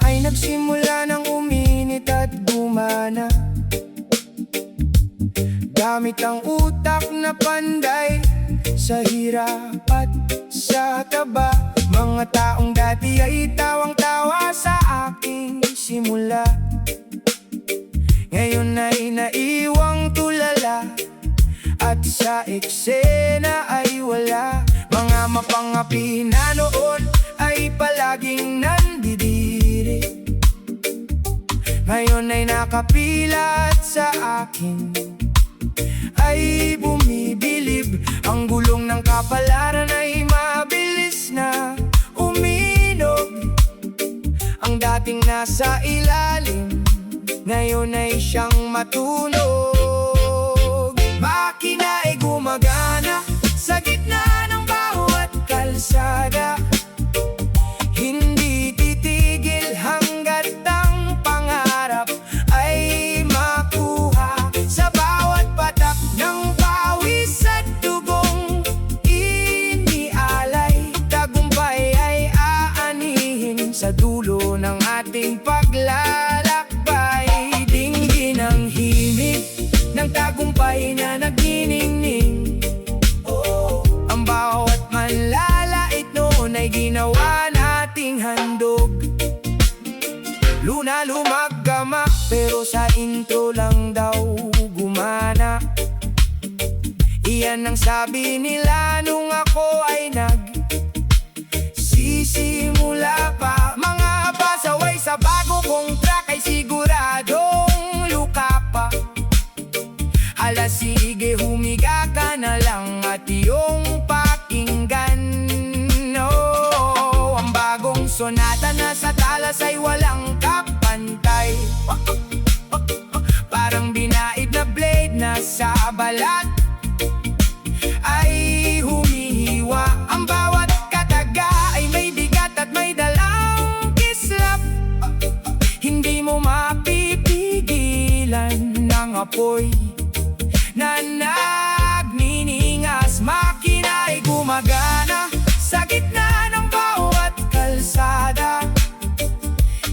ay nagsimula ng uminit at gumana, gamit ang utak na panday sa hirap at sa taba. Mga taong dati ay tawang-tawa sa aking simula, ngayon ay naiwang tulala at sa eksena ay wala. Mga mapangapi na noon ay palaging nandidiri, ngayon ay nakapilat sa akin, ay bumibilib. Ang gulong ng kapalaran ay mabilis na uminog. Ang dating nasa ilalim, ngayon ay siyang matunog. Makina ay gumagana sa gitna ng bawat kalsada, hindi titigil hanggat ang pangarap ay makuha. Sa bawat patak ng pawis at dugong inialay, tagumpay ay aanihin sa dulo ng ating paglalakbay. Dinggin ang himig ng tagumpay na nagniningning. Ang bawat manlalait noon ay ginawa nating handog. Luna lumagama, pero sa intro lang daw gumana. Iyan ang sabi nila nung ako ay nagsisimula pa. Mga pasaway sa bago kong track ay siguradong luka pa. Hala sige, humiga ka na lang at iyong pakinggan. Oh, ang bagong sonata na sa talas ay walang kapantay. Parang binaid na blade na sa balat ay humihiwa. Ang bawat kataga ay may bigat at may dalang kislap. Hindi mo mapipigilan ng apoy na nagniningas. Makina ay gumagana sa gitna ng bawat kalsada,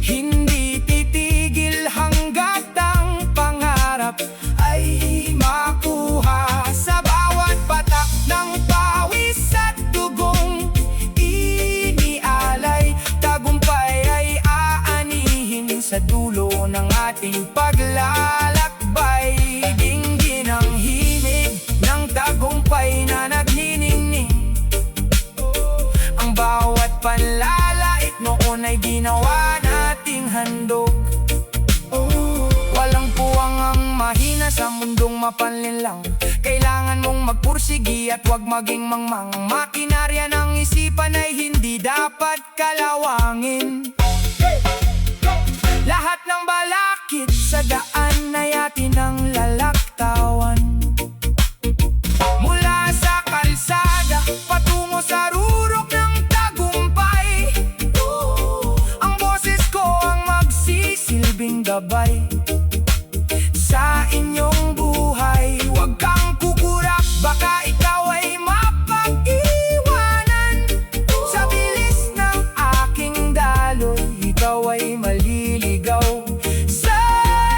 hindi titigil hanggat ang pangarap ay makuha. Sa bawat patak ng pawis at dugong inialay, tagumpay ay aanihin sa dulo ng ating paglalakbay. Dinggin ang himig ng tagumpay na nagniningning. Ang bawat panlalait noon ay ginawa nating handog. Walang puwang ang mahina sa mundong mapanlinlang. Kailangan mong magpursigi at huwag maging mangmang. Ang makinarya ng isipan ay hindi dapat kalawangin. Lahat ng balakid sa daan ay atin ang lalaktawan. Mula sa kalsada patungo sa rurok ng tagumpay, ang boses ko ang magsisilbing gabay sa inyong buhay. Huwag kang kukurak, baka ikaw ay mapag-iwanan. Sa bilis ng aking daloy, ikaw ay maliligaw sa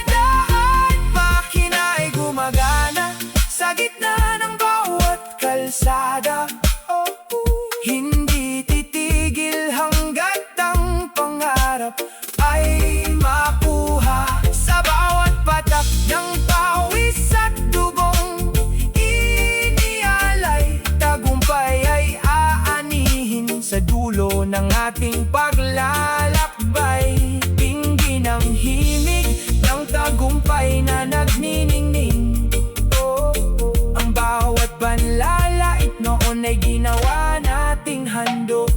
daan. Makina ay gumagana sa gitna ng bawat kalsada, hindi titigil hanggat ang pangarap ay makuha. Sa bawat patak ng pawis at dugong inialay, tagumpay ay aanihin sa dulo ng ating paglalakbay. Dinggin ang himig ng tagumpay na nagniningning. Ang bawat panlalait noon ay ginawa nating handog.